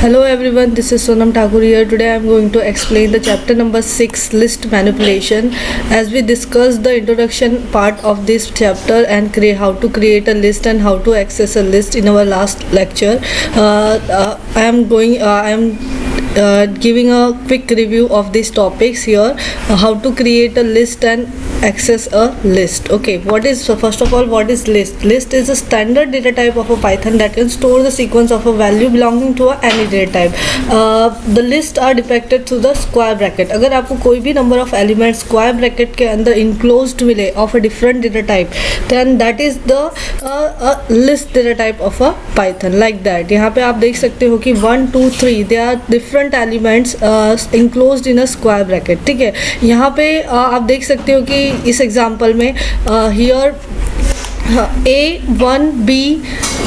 Hello everyone, this is Sonam Thakur here. Today I am going to explain the chapter number 6, list manipulation. As we discussed the introduction part of this chapter and how to create a list and how to access a list in our last lecture, I am giving a quick review of these topics here. How to create a list and access a list. Okay, first of all, what is list? List is a standard data type of a Python that can store the sequence of a value belonging to any data type. The list are depicted through the square bracket. अगर आपको कोई भी number of elements square bracket के अंदर enclosed मिले of a different data type, then that is the list data type of a Python, like that. यहाँ पे आप देख सकते हो कि 1, 2, 3 they are different elements enclosed in a square bracket. ठीक है, यहाँ पे आप देख सकते हो कि इस एग्जांपल में here A1 B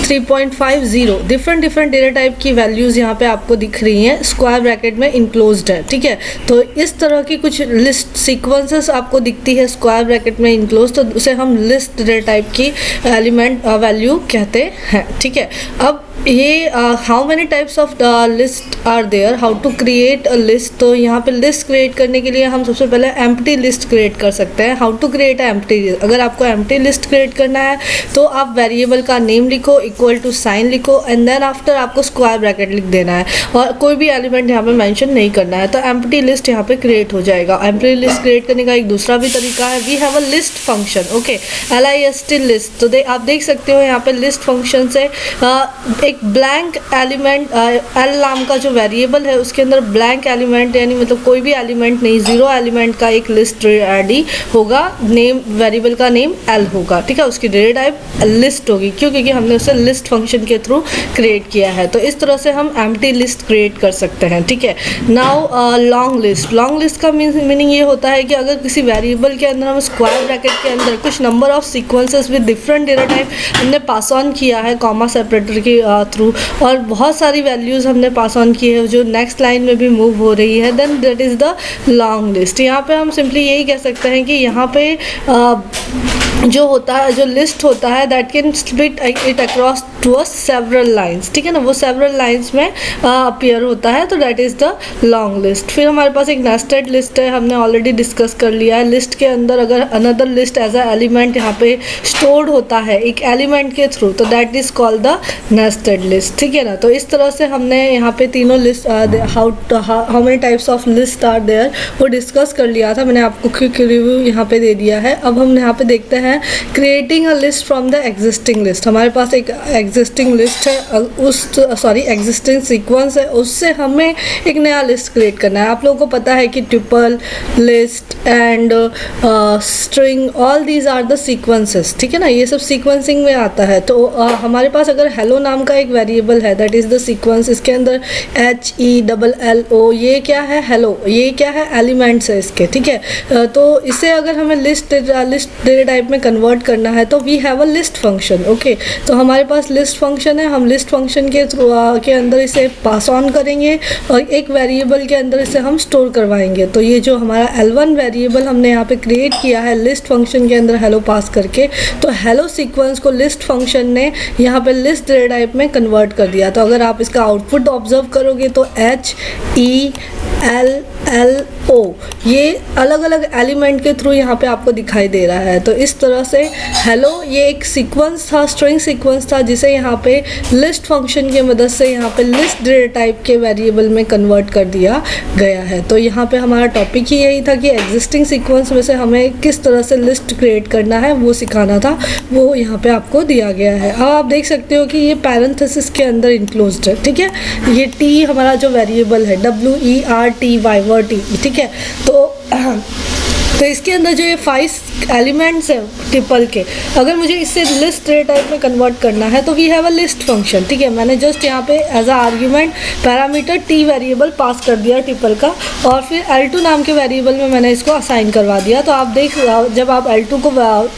3.50 different data type की वैल्यूज़ यहाँ पे आपको दिख रही हैं, स्क्वायर ब्रैकेट में इनक्लोज्ड है. ठीक है, तो इस तरह की कुछ लिस्ट सीक्वेंसेस आपको दिखती है स्क्वायर ब्रैकेट में इनक्लोज, तो उसे हम लिस्ट डेटा टाइप की एलिमेंट वैल्यू कहते हैं. ठीक है, अब ये how many types of list are there, how to create a list. तो यहाँ पे लिस्ट क्रिएट करने के लिए हम सबसे पहले एम्प्टी लिस्ट क्रिएट कर सकते हैं. How to create a empty list. अगर आपको एम्प्टी लिस्ट क्रिएट करना है तो आप वेरिएबल का नेम लिखो, इक्वल टू साइन लिखो, एंड देन आफ्टर आपको स्क्वायर ब्रैकेट लिख देना है और कोई भी एलिमेंट यहाँ पे मेंशन नहीं करना है, तो एम्प्टी लिस्ट यहाँ पे क्रिएट हो जाएगा. एम्प्टी लिस्ट क्रिएट करने का एक दूसरा भी तरीका है, we have a list function. Okay, LIST list. तो आप देख सकते हो यहाँ पे लिस्ट फंक्शन से एक ब्लैंक एलिमेंट एल नाम का जो वेरिएबल है उसके अंदर ब्लैंक एलिमेंट यानी मतलब कोई भी एलिमेंट नहीं, जीरो एलिमेंट का एक लिस्ट रेडी होगा, नेम वेरिएबल का नेम एल होगा. ठीक है, उसकी डेटा टाइप लिस्ट होगी. क्यों? क्योंकि हमने उसे लिस्ट फंक्शन के थ्रू क्रिएट किया है. तो इस तरह से हम एम्प्टी लिस्ट क्रिएट कर सकते हैं. ठीक है, now long list. Long list का मीनिंग ये होता है कि अगर किसी वेरिएबल के अंदर हम स्क्वायर ब्रैकेट के अंदर कुछ number of sequences with different data type हमने पास ऑन किया है कॉमा सेपरेटर के थ्रू, और बहुत सारी वैल्यूज़ हमने पास ऑन की है जो नेक्स्ट लाइन में भी मूव हो रही है, then that is the long list. यहाँ पे हम सिंपली यही कह सकते हैं कि यहाँ पे जो होता है, जो लिस्ट होता है, that can split it across to a several lines. ठीक है ना, वो सेवरल लाइंस में अपीयर होता है, तो that is the long list. फिर हमारे पास एक नेस्टेड लिस्ट है, हमने ऑलरेडी डिस्कस कर लिया है. लिस्ट के अंदर अगर another list as a element यहाँ पे स्टोर्ड होता है एक एलिमेंट के थ्रू, तो that is called the nested list. ठीक है ना, तो इस तरह से हमने यहाँ पे तीनों list how many types of list are there वो डिस्कस कर लिया था. मैंने आपको क्विक रिव्यू यहाँ पे दे दिया है. अब हम यहाँ पे देखते हैं creating a list from the existing list. हमारे पास एक एग्जिस्टिंग लिस्ट है, एग्जिस्टिंग सीक्वेंस है, उससे हमें एक नया लिस्ट क्रिएट करना है. आप लोगों को पता है कि triple list and string all these are the sequences. ठीक है ना, ये सब सीक्वेंसिंग में आता है. तो हमारे पास अगर हेलो नाम का एक वेरिएबल है, दैट इज़ द सीक्वेंस, इसके अंदर HELLO, ये क्या है, हेलो, ये क्या है, एलिमेंट्स है इसके. ठीक है, तो इसे अगर हमें लिस्ट डेटा टाइप में कन्वर्ट करना है तो we have a list function. Okay, तो हमारे पास लिस्ट फंक्शन है, हम लिस्ट फंक्शन के थ्रू के अंदर इसे पास ऑन करेंगे और एक वेरिएबल के अंदर इसे हम स्टोर करवाएंगे. तो ये जो हमारा L1 वेरिएबल हमने यहाँ पे क्रिएट किया है लिस्ट फंक्शन के अंदर हेलो पास करके, तो हेलो सीक्वेंस को लिस्ट फंक्शन ने यहाँ पे लिस्ट डेटा टाइप में कन्वर्ट कर दिया. तो अगर आप इसका आउटपुट ऑब्जर्व करोगे तो HELLO ये अलग अलग एलिमेंट के थ्रू यहाँ पे आपको दिखाई दे रहा है. तो इस तरह से हेलो ये एक सीक्वेंस था, स्ट्रिंग सीक्वेंस था, जिसे यहाँ पे लिस्ट फंक्शन की मदद से यहाँ पे लिस्ट डेटा टाइप के वेरिएबल में कन्वर्ट कर दिया गया है. तो यहाँ पे हमारा टॉपिक ही यही था कि एग्जिस्टिंग सीक्वेंस में से हमें किस तरह से लिस्ट क्रिएट करना है वो सिखाना था, वो यहाँ पे आपको दिया गया है. अब आप देख सकते हो कि ये पैरेंथेसिस के अंदर इंक्लोज्ड है. ठीक है, ये टी हमारा जो वेरिएबल है WERTY. ठीक है, तो इसके अंदर जो ये 5 एलिमेंट्स हैं ट्रिपल के, अगर मुझे इससे लिस्ट डेटा टाइप में कन्वर्ट करना है तो we have a list function. ठीक है, मैंने जस्ट यहाँ पे as a argument parameter T variable pass कर दिया ट्रिपल का, और फिर L2 नाम के वेरिएबल में मैंने इसको असाइन करवा दिया. तो आप जब आप L2 को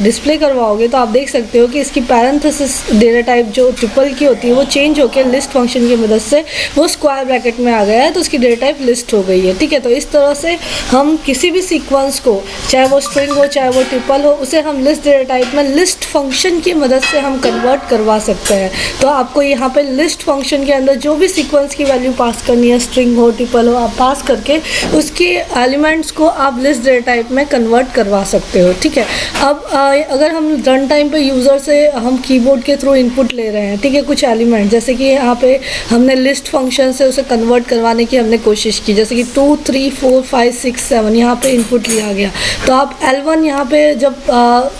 डिस्प्ले करवाओगे तो आप देख सकते हो कि इसकी पैरेंथेसिस डेटा टाइप जो ट्रिपल की होती है वो चेंज होकर लिस्ट फंक्शन की मदद से वो स्क्वायर ब्रैकेट में आ गया है, तो उसकी डेटा टाइप लिस्ट हो गई है. ठीक है, तो इस तरह से हम किसी भी सीक्वेंस को चाहे वो स्ट्रिंग हो चाहे वो ट्रिपल हो, उसे हम लिस्ट डेटा टाइप में लिस्ट फंक्शन की मदद से हम कन्वर्ट करवा सकते हैं। तो आपको यहाँ पे लिस्ट फंक्शन के अंदर जो भी सीक्वेंस की वैल्यू पास करनी है, स्ट्रिंग हो ट्रिपल हो, आप पास करके उसके एलिमेंट्स को आप लिस्ट डेटा टाइप में कन्वर्ट करवा सकते हो। ठीक है, अब अगर हम रन टाइम पे यूज़र से हम कीबोर्ड के थ्रू इनपुट ले रहे हैं, ठीक है, कुछ एलिमेंट, जैसे कि यहाँ पे हमने लिस्ट फंक्शन से उसे कन्वर्ट करवाने की हमने कोशिश की, जैसे कि 2 3 4 5 6 7 यहाँ पे इनपुट लिया गया। तो आप L1 यहाँ पे जब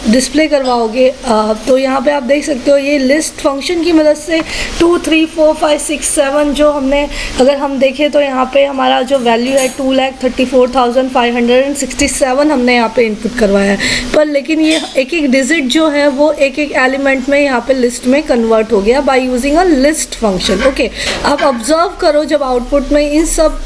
डिस्प्ले करवाओगे तो यहाँ पे आप देख सकते हो ये लिस्ट फंक्शन की मदद से 2 3 4 5 6 7 जो हमने, अगर हम देखें तो यहाँ पे हमारा जो वैल्यू है 2,34,567 हमने यहाँ पे इनपुट करवाया है। पर लेकिन ये एक एक डिजिट जो है वो एक एक एलिमेंट में यहाँ पे लिस्ट में कन्वर्ट हो गया by using a list function. Okay, आप ऑब्जर्व करो जब आउटपुट में इन सब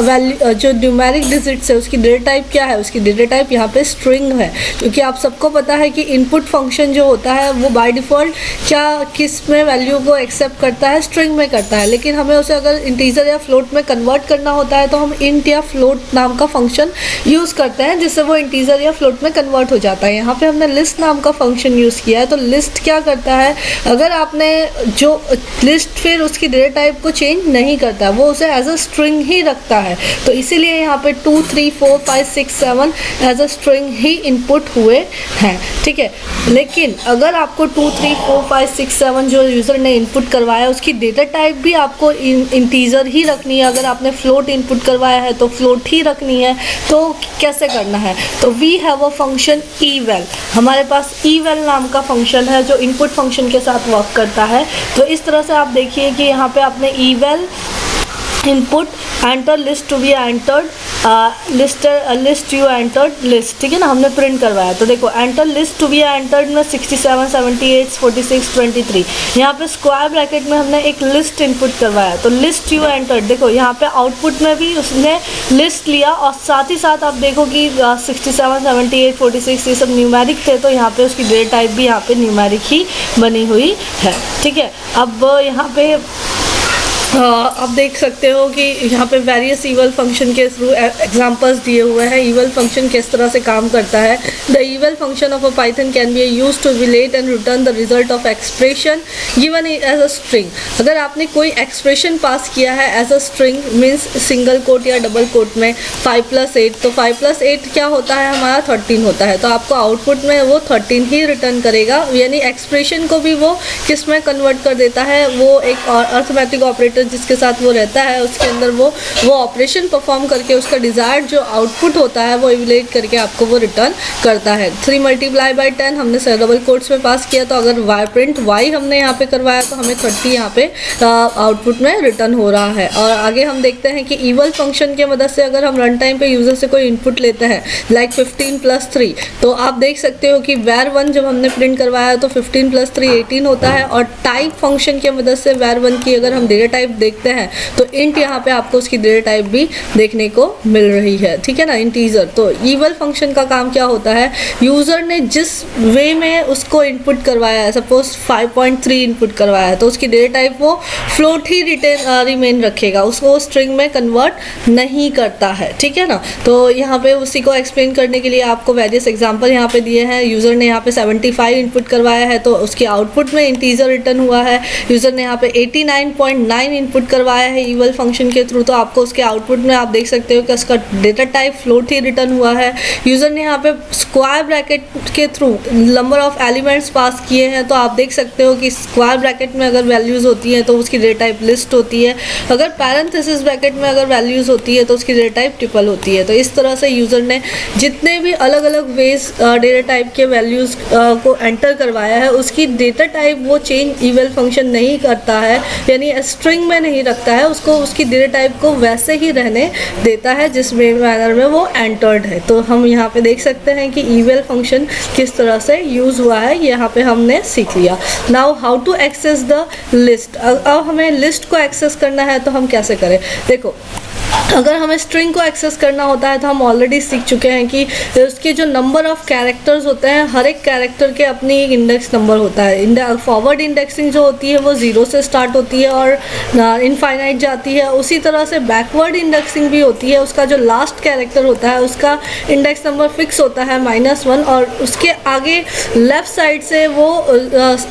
वैल्यू जो न्यूमेरिक डिजिट्स है उसकी डेटा टाइप क्या है, उसकी डेटा टाइप यहाँ पे स्ट्रिंग है, क्योंकि आप सबको पता है कि इनपुट फंक्शन जो होता है वो बाय डिफ़ॉल्ट क्या किस में वैल्यू को एक्सेप्ट करता है, स्ट्रिंग में करता है। लेकिन हमें उसे अगर इंटीजर या फ्लोट में कन्वर्ट करना होता है तो हम इंट या फ्लोट नाम का फंक्शन यूज़ करते हैं, जिससे वो इंटीजर या फ्लोट में कन्वर्ट हो जाता है। यहाँ पे हमने लिस्ट नाम का फंक्शन यूज़ किया है। तो लिस्ट क्या करता है, अगर आपने जो लिस्ट फिर उसकी डेटा टाइप को चेंज नहीं करता, वो उसे एज अ स्ट्रिंग ही रखता है। तो इसीलिए यहाँ पे 2 3 4 5 6 7 एज अ स्ट्रिंग ही इनपुट हुए हैं। ठीक है, लेकिन अगर आपको 2 3 4 5 6 7 जो यूज़र ने इनपुट करवाया उसकी डेटा टाइप भी आपको इंटीजर ही रखनी है, अगर आपने फ्लोट इनपुट करवाया है तो फ्लोट ही रखनी है, तो कैसे करना है? तो we have a function eval, हमारे पास eval नाम का फंक्शन है जो इनपुट फंक्शन के साथ वर्क करता है। तो इस तरह से आप देखिए कि यहाँ पे आपने eval input enter list to be entered list you entered list, ठीक है ना, हमने प्रिंट करवाया। तो देखो enter list to be entered में 67 78 46 23, यहाँ पे स्क्वायर ब्रैकेट में हमने एक लिस्ट इनपुट करवाया। तो लिस्ट यू एंटर्ड, देखो यहाँ पे आउटपुट में भी उसने लिस्ट लिया और साथ ही साथ आप देखो कि 67 78 46 ये सब न्यूमेरिक थे, तो यहाँ पे उसकी डेटा टाइप भी यहाँ पे न्यूमेरिक ही बनी हुई है। ठीक है, अब यहाँ पे आप देख सकते हो कि यहाँ पे वेरियस eval फंक्शन के थ्रू एग्जांपल्स दिए हुए हैं। eval फंक्शन किस तरह से काम करता है। The eval function of a Python can be used to evaluate and return the result of expression given as a string. अगर आपने कोई एक्सप्रेशन पास किया है as a string, means single quote या डबल कोट में 5 + 8, तो 5 + 8 क्या होता है, हमारा 13 होता है। तो आपको आउटपुट में वो 13 ही रिटर्न करेगा, यानी एक्सप्रेशन को भी वो किस में कन्वर्ट कर देता है, वो एक अर्थमेटिक ऑपरेटर जिसके साथ वो रहता है उसके अंदर वो ऑपरेशन परफॉर्म करके उसका डिजायर्ड जो आउटपुट होता है वो इवैल्यूएट करके आपको वो रिटर्न करता है। 3 × 10 हमने डबल कोट्स में पास किया, तो अगर y प्रिंट y हमने यहाँ पे करवाया तो हमें 30 यहाँ पे आउटपुट में रिटर्न हो रहा है। और आगे हम देखते हैं कि eval फंक्शन की मदद से अगर हम रन टाइम पे यूजर से कोई इनपुट लेते हैं लाइक 15 + 3, तो आप देख सकते हो कि var1 जब हमने प्रिंट करवाया तो 15 + 3 18 होता है। और टाइप फंक्शन की मदद से var1 की अगर हम डेटा टाइप देखते हैं तो इंट यहाँ पे आपको उसकी डेटा टाइप भी देखने को मिल रही है। ठीक है ना, इंटीजर। तो eval फंक्शन का काम क्या होता है, यूजर ने जिस वे में उसको इनपुट करवाया है, सपोज 5.3 इनपुट करवाया है, तो उसकी डेटा टाइप वो फ्लोट ही रिमेन रखेगा, उसको स्ट्रिंग में कन्वर्ट नहीं करता है। ठीक है ना, तो यहाँ पे उसी को एक्सप्लेन करने के लिए आपको वेरियस एग्जांपल यहाँ पे दिए हैं। यूजर ने यहाँ पे 75 इनपुट करवाया है तो उसके आउटपुट में इंटीजर रिटर्न हुआ है। यूजर ने यहाँ पे 89.9 इनपुट करवाया है eval फंक्शन के थ्रू, तो आपको उसके आउटपुट में आप देख सकते हो कि उसका डेटा टाइप फ्लोट ही रिटर्न हुआ है। यूज़र ने यहाँ पे स्क्वायर ब्रैकेट के थ्रू नंबर ऑफ एलिमेंट्स पास किए हैं, तो आप देख सकते हो कि स्क्वायर ब्रैकेट में अगर वैल्यूज़ होती हैं तो उसकी डेटा टाइप लिस्ट होती है, अगर पैरेंथेसिस ब्रैकेट में अगर वैल्यूज़ होती है तो उसकी डेटा टाइप ट्रिपल होती है। तो इस तरह से यूज़र ने जितने भी अलग अलग वेज डेटा टाइप के वैल्यूज़ को एंटर करवाया है उसकी डेटा टाइप वो चेंज eval फंक्शन नहीं करता है, यानी स्ट्रिंग में नहीं रखता है, उसको उसकी डेटा टाइप को वैसे ही रहने देता है जिस मैनर में वो एंटर्ड है। तो हम यहाँ पे देख सकते हैं कि eval फंक्शन किस तरह से यूज़ हुआ है, यहाँ पे हमने सीख लिया। Now how to access the list. अब हमें लिस्ट को एक्सेस करना है तो हम कैसे करें, देखो अगर हमें स्ट्रिंग को एक्सेस करना होता है तो हम ऑलरेडी सीख चुके हैं कि उसके जो नंबर ऑफ कैरेक्टर्स होते हैं, हर एक कैरेक्टर के अपनी एक इंडेक्स नंबर होता है। फॉरवर्ड इंडेक्सिंग जो होती है वो 0 से स्टार्ट होती है और इनफाइनाइट जाती है। उसी तरह से बैकवर्ड इंडेक्सिंग भी होती है, उसका जो लास्ट कैरेक्टर होता है उसका इंडेक्स नंबर फिक्स होता है -1 और उसके आगे लेफ्ट साइड से वो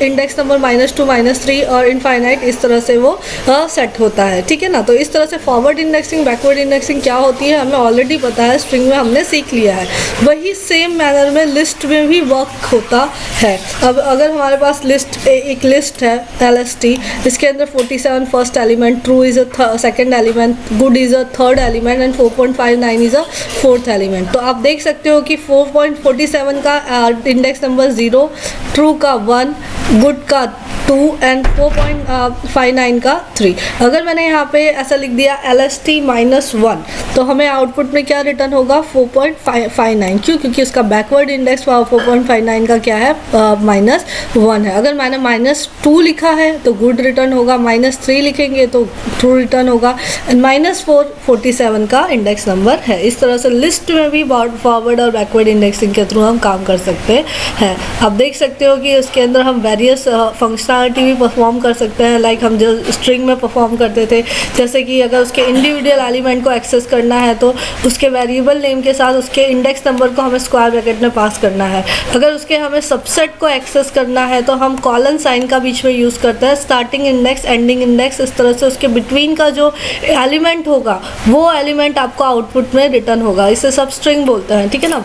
इंडेक्स नंबर -2 -3 और इनफाइनाइट इस तरह से वो सेट होता है, ठीक है ना। तो इस तरह से फॉरवर्ड इंडेक्सिंग बैकवर्ड इंडेक्सिंग क्या होती है हमें ऑलरेडी पता है, स्ट्रिंग में हमने सीख लिया है। वही सेम मैनर में लिस्ट में भी वर्क होता है। अब अगर हमारे पास एक लिस्ट है LST, इसके अंदर 47 first element, true is a second element, good is a third element and 4.59 is a fourth element. तो आप देख सकते हो कि 4.47 का इंडेक्स नंबर 0, ट्रू का 1, गुड का 2 एंड 4.59 का 3। अगर मैंने यहाँ पे ऐसा लिख दिया LST -1 तो हमें आउटपुट में क्या रिटर्न होगा 4.59। क्यों? क्योंकि उसका बैकवर्ड इंडेक्स 4.59 का क्या है -1 है। अगर मैंने -2 लिखा है तो गुड रिटर्न होगा, -3 लिखेंगे तो ट्रू रिटर्न होगा एंड -4 का इंडेक्स नंबर है। इस तरह से लिस्ट में भी फॉरवर्ड और बैकवर्ड इंडेक्सिंग के थ्रू हम काम कर सकते हैं। आप देख सकते हो कि उसके अंदर हम वेरियस फंक्शनलिटी भी परफॉर्म कर सकते हैं, लाइक हम जो स्ट्रिंग में परफॉर्म करते थे, जैसे कि अगर उसके इंडिविजुअल एलिमेंट को एक्सेस करना है तो उसके वेरिएबल नेम के साथ उसके इंडेक्स नंबर को हमें स्क्वायर ब्रैकेट में पास करना है। अगर उसके हमें सबसेट को एक्सेस करना है तो हम कॉलन साइन का बीच में यूज़ करते हैं, स्टार्टिंग इंडेक्स एंडिंग इंडेक्स, इस तरह से उसके बिटवीन का जो एलिमेंट होगा वो एलिमेंट आपको आउटपुट में रिटर्न होगा। इसे सब स्ट्रिंग बोलते हैं, ठीक है ना।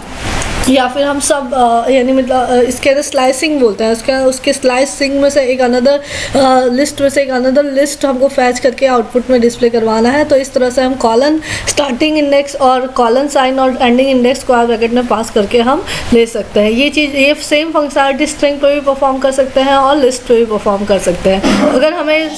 या फिर हम सब यानी मतलब इसके अंदर स्लाइसिंग बोलते हैं, उसके स्लाइसिंग में से एक अनदर लिस्ट में से एक अनदर लिस्ट हमको फैच करके आउटपुट में डिस्प्ले करवाना है। तो इस तरह से हम कॉलन स्टार्टिंग इंडेक्स और कॉलन साइन और एंडिंग इंडेक्स स्क्वायर ब्रैकेट में पास करके हम ले सकते हैं। ये सेम फंक्शनलिटी स्ट्रिंग पे भी परफॉर्म कर सकते हैं और लिस्ट पे भी परफॉर्म कर सकते हैं। अगर हमें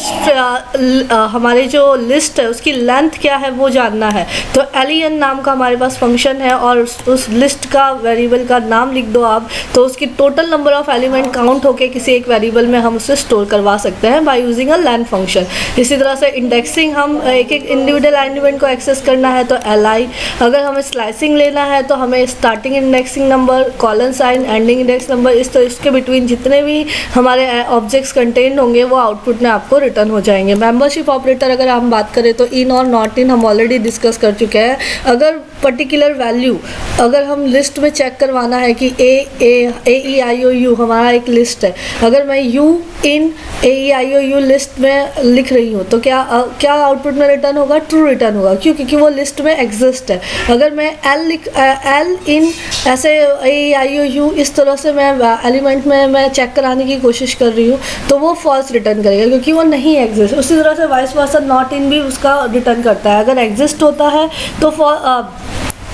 हमारी जो लिस्ट है उसकी लेंथ क्या है वो जानना है तो len नाम का हमारे पास फंक्शन है और उस लिस्ट का वेरिएबल का नाम लिख दो आप, तो उसकी total number of element count होके किसी एक वेरिएबल में हम उसे स्टोर करवा सकते हैं by using a len function. इसी तरह से इंडेक्सिंग, हम एक इंडिविजुअल एलिमेंट को एक्सेस करना है तो li, अगर हमें स्लाइसिंग लेना है तो हमें starting indexing number, colon sign, ending index number, इस तरह इसके बिटवीन जितने भी हमारे ऑब्जेक्ट्स कंटेंट होंगे वो आउटपुट में आपको रिटर्न हो जाएंगे। मेंबरशिप ऑपरेटर अगर हम बात करें तो इन और नॉट इन हम ऑलरेडी डिस्कस कर चुके हैं। अगर पर्टिकुलर वैल्यू अगर हम लिस्ट में चेक करवाना है कि AEIOU हमारा एक लिस्ट है, अगर मैं U इन AEIOU लिस्ट में लिख रही हूँ तो क्या आउटपुट में रिटर्न होगा? ट्रू रिटर्न होगा। क्यों? क्योंकि वो लिस्ट में एग्जिस्ट है। अगर मैं L इन ऐसे AEIOU इस तरह से मैं एलिमेंट में मैं चेक कराने की कोशिश कर रही हूँ तो वो फॉल्स रिटर्न करेगा क्योंकि वो नहीं एग्जिस्ट। उसी तरह से वाइस वर्सा नॉट इन भी उसका रिटर्न करता है। अगर एग्जिस्ट होता है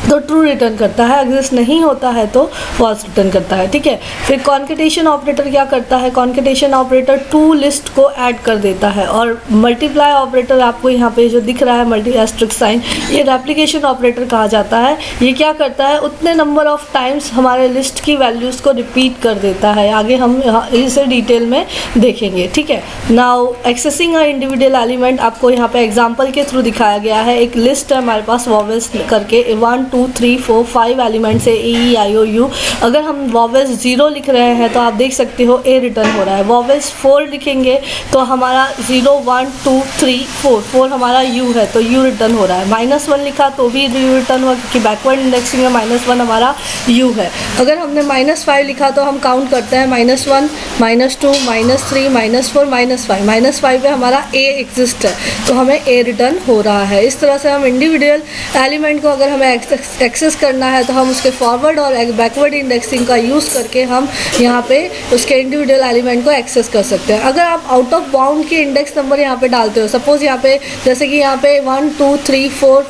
तो ट्रू रिटर्न करता है, एग्जिस्ट नहीं होता है तो फॉल्स रिटर्न करता है, ठीक है। फिर कॉन्केटेशन ऑपरेटर क्या करता है? कॉन्केटेशन ऑपरेटर टू लिस्ट को ऐड कर देता है और मल्टीप्लाई ऑपरेटर आपको यहाँ पे जो दिख रहा है मल्टी एस्ट्रिक साइन, ये रेप्लिकेशन ऑपरेटर कहा जाता है। ये क्या करता है? उतने नंबर ऑफ टाइम्स हमारे लिस्ट की वैल्यूज़ को रिपीट कर देता है। आगे हम इसे डिटेल में देखेंगे, ठीक है। Now accessing a individual element आपको यहाँ पे एग्जाम्पल के थ्रू दिखाया गया है। एक लिस्ट है हमारे पास वॉवेल्स करके 1 2 3 4 5 एलिमेंट्स है AEIOU। अगर हम वॉवेल्स 0 लिख रहे हैं तो आप देख सकते हो A रिटर्न हो रहा है। वॉवेल्स 4 लिखेंगे तो हमारा 0 1 2 3 4 हमारा U है तो U रिटर्न हो रहा है। -1 लिखा तो भी U रिटर्न हुआ क्योंकि बैकवर्ड इंडेक्सिंग में -1 हमारा U है। अगर हमने -5 लिखा तो हम काउंट करते हैं -1 -2 -3 -4 -5 पे हमारा A एग्जिस्ट है तो हमें A रिटर्न हो रहा है। इस तरह से हम इंडिविजुअल एलिमेंट को अगर हमें एक्सेस करना है तो हम उसके फॉरवर्ड और बैकवर्ड इंडेक्सिंग का यूज़ करके हम यहाँ पे उसके इंडिविजुअल एलिमेंट को एक्सेस कर सकते हैं। अगर आप आउट ऑफ बाउंड के इंडेक्स नंबर यहाँ पे डालते हो, सपोज यहाँ पे जैसे कि यहाँ पे 1 2 3 4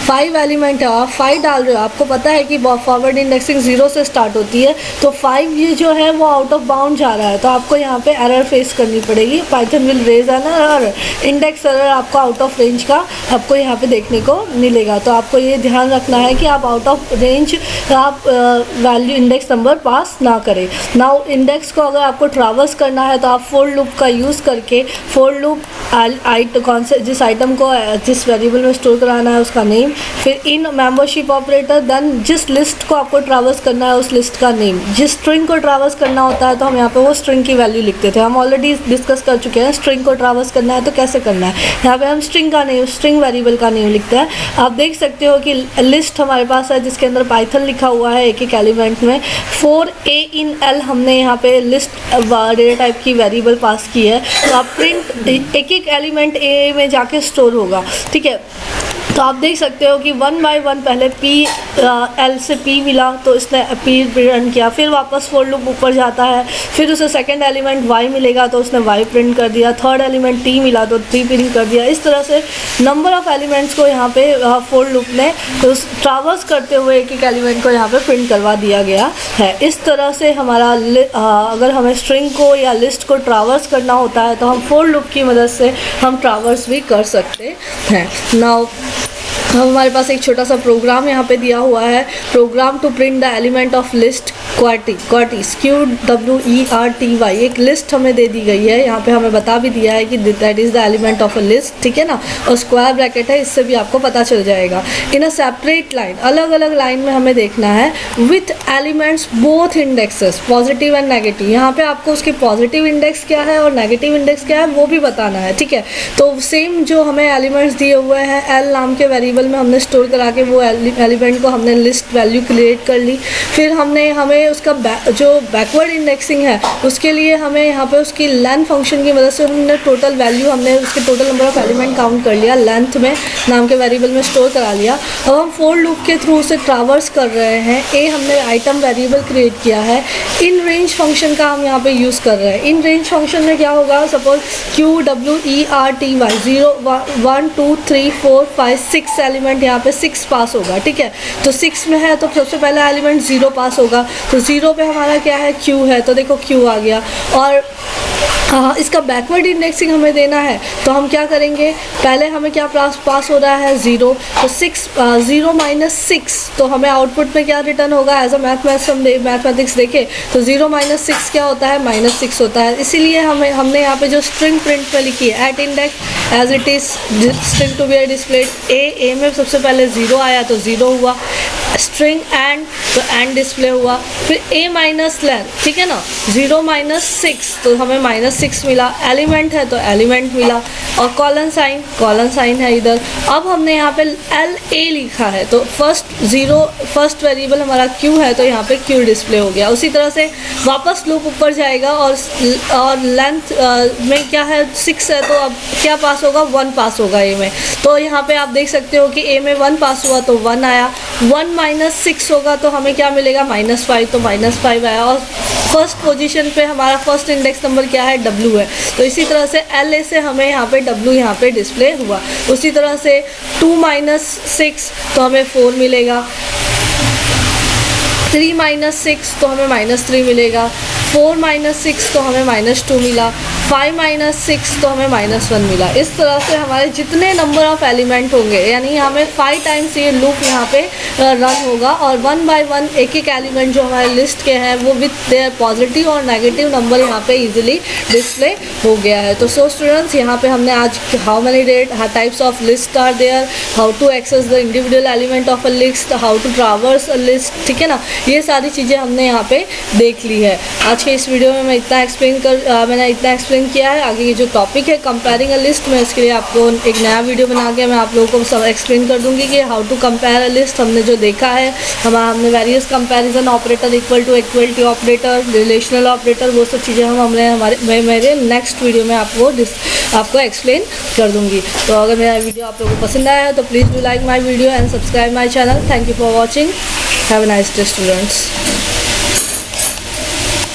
5 एलिमेंट है, आप 5 डाल रहे हो, आपको पता है कि फॉरवर्ड इंडेक्सिंग 0 से स्टार्ट होती है तो 5 ये जो है वो आउट ऑफ बाउंड जा रहा है तो आपको यहाँ पे एरर फेस करनी पड़ेगी। Python will raise an error, index error आपको आउट ऑफ रेंज का आपको यहाँ पे देखने को मिलेगा। तो आपको ये ध्यान रखना है है कि आप आउट ऑफ रेंज आप वैल्यू इंडेक्स नंबर पास ना करें। नाउ इंडेक्स को अगर आपको ट्रावर्स करना है तो आप फोर लूप का यूज़ करके फोर लूप कौन से जिस आइटम को जिस वेरिएबल में स्टोर कराना है उसका नेम, फिर इन मेंबरशिप ऑपरेटर, देन जिस लिस्ट को आपको ट्रावर्स करना है उस लिस्ट का नेम, जिस स्ट्रिंग को ट्रावर्स करना होता है तो हम यहाँ पे वो स्ट्रिंग की वैल्यू लिखते थे। हम ऑलरेडी डिस्कस कर चुके हैं स्ट्रिंग को ट्रावर्स करना है तो कैसे करना है। यहाँ पे हम स्ट्रिंग का नेम, स्ट्रिंग वेरिएबल का नेम लिखते हैं। आप देख सकते हो कि लिस्ट हमारे पास है जिसके अंदर पाइथन लिखा हुआ है एक एक एलिमेंट में। 4a इन l हमने यहाँ पे लिस्ट डेटा टाइप की वेरिएबल पास की है। तो आप प्रिंट एक एक एलिमेंट a में जाके स्टोर होगा, ठीक है। तो आप देख सकते हो कि 1 बाय 1 पहले l से p मिला तो इसने p प्रिंट किया, फिर वापस फोर लूप ऊपर जाता है, फिर उसे सेकंड एलिमेंट y मिलेगा तो उसने y प्रिंट कर दिया, थर्ड एलिमेंट t मिला तो t प्रिंट कर दिया। इस तरह से नंबर ऑफ़ एलिमेंट्स को यहाँ पे फोर लूप ने तो ट्रावर्स करते हुए एक एक एलिमेंट को यहाँ पे प्रिंट करवा दिया गया है। इस तरह से हमारा अगर हमें स्ट्रिंग को या लिस्ट को ट्रावर्स करना होता है तो हम फोर लूप की मदद से हम ट्रावर्स भी कर सकते हैं। नाउ हमारे पास एक छोटा सा प्रोग्राम यहाँ पे दिया हुआ है, program to print the element of list qwerties QWERTY। एक लिस्ट हमें दे दी गई है, यहाँ पे हमें बता भी दिया है कि that is the element of a list, ठीक है ना, और स्क्वायर ब्रैकेट है, इससे भी आपको पता चल जाएगा। इन अ सेपरेट लाइन, अलग अलग लाइन में हमें देखना है with elements both indexes positive and negative. यहाँ पे आपको उसकी पॉजिटिव इंडेक्स क्या है और नेगेटिव इंडेक्स क्या है वो भी बताना है, ठीक है। तो सेम जो हमें एलिमेंट्स दिए हुए हैं एल नाम के वेरिएबल में हमने स्टोर करा के वो एलिमेंट को हमने लिस्ट वैल्यू क्रिएट कर ली। फिर हमें उसका जो बैकवर्ड इंडेक्सिंग है उसके लिए हमें यहाँ पे उसकी लेंथ फंक्शन की मदद से हमने टोटल वैल्यू, हमने उसके total number of element count कर लिया, लेंथ में नाम के वेरिएबल में स्टोर करा लिया। अब हम फोर लूप के थ्रू उसे ट्रावर्स कर रहे हैं। ए हमने आइटम वेरिएबल क्रिएट किया है, इन रेंज फंक्शन का हम यहाँ पे यूज़ कर रहे हैं। इन रेंज फंक्शन में क्या होगा, सपोज QWERTY 0 1 2 3 4 5 6 एलिमेंट, यहाँ पे 6 पास होगा, ठीक है। तो 6 में है तो सबसे पहला एलिमेंट 0 पास होगा, तो 0 पे हमारा क्या है Q है, तो देखो Q आ गया। और इसका बैकवर्ड इंडेक्सिंग हमें देना है तो हम क्या करेंगे, पहले हमें क्या पास हो रहा है 0, तो 0 माइनस 6, तो हमें आउटपुट में क्या रिटर्न होगा एज अ मैथमेटिक्स देखें तो 0 माइनस 6 क्या होता है, -6 होता है। इसीलिए हमने यहाँ पे जो स्ट्रिंग प्रिंट में लिखी है at index as it is string to be displayed A में सबसे पहले 0 आया तो 0 हुआ, स्ट्रिंग एंड तो एंड डिस्प्ले हुआ, फिर a माइनस लेंथ, ठीक है ना, 0 माइनस 6 तो हमें -6 मिला, एलिमेंट है तो एलिमेंट मिला, और कॉलन साइन है इधर। अब हमने यहाँ पे LA लिखा है तो फर्स्ट वेरिएबल हमारा Q है तो यहाँ पे Q डिस्प्ले हो गया। उसी तरह से वापस लूप ऊपर जाएगा और लेंथ में क्या है 6 है तो अब क्या पास होगा, 1 पास होगा A में। तो यहाँ पे आप देख सकते हो कि A में 1 पास हुआ तो 1 आया, 1 माइनस 6 होगा तो हमें क्या मिलेगा, -5, तो -5 आया। और फर्स्ट पोजीशन पे हमारा फर्स्ट इंडेक्स नंबर क्या है, W है, तो इसी तरह से LA से हमें यहाँ पे W यहाँ पे डिस्प्ले हुआ। उसी तरह से 2 माइनस 6 तो हमें 4 मिलेगा, 3 माइनस 6 तो हमें -3 मिलेगा, 4 माइनस 6 तो हमें -2 मिला, 5 माइनस 6 तो हमें -1 मिला। इस तरह से हमारे जितने नंबर ऑफ एलिमेंट होंगे यानी हमें 5 टाइम्स ये लूप यहाँ पे रन होगा और 1 बाय 1 एक एक एलिमेंट जो हमारे लिस्ट के हैं वो विथ देयर पॉजिटिव और नेगेटिव नंबर यहाँ पे इजीली डिस्प्ले हो गया है। तो सो स्टूडेंट्स, यहाँ पे हमने आज how many types of list are there, how to access the individual element of a list, how to traverse a list, ठीक है ना, ये सारी चीज़ें हमने यहाँ पे देख ली है। आज के इस वीडियो में मैंने इतना एक्सप्लेन किया है। आगे ये जो टॉपिक है कंपेयरिंग अ लिस्ट में, इसके लिए आपको एक नया वीडियो बना के मैं आप लोगों को सब एक्सप्लेन कर दूंगी कि how to compare a list. हमने जो देखा है हमने various comparison operator, equal to equality operator, relational operator, वो सब चीज़ें मेरे नेक्स्ट वीडियो में आपको एक्सप्लेन कर दूंगी। तो अगर मेरा वीडियो आप लोगों को पसंद आया है तो please do like my video and subscribe my channel. Thank you for watching. Have a nice day students.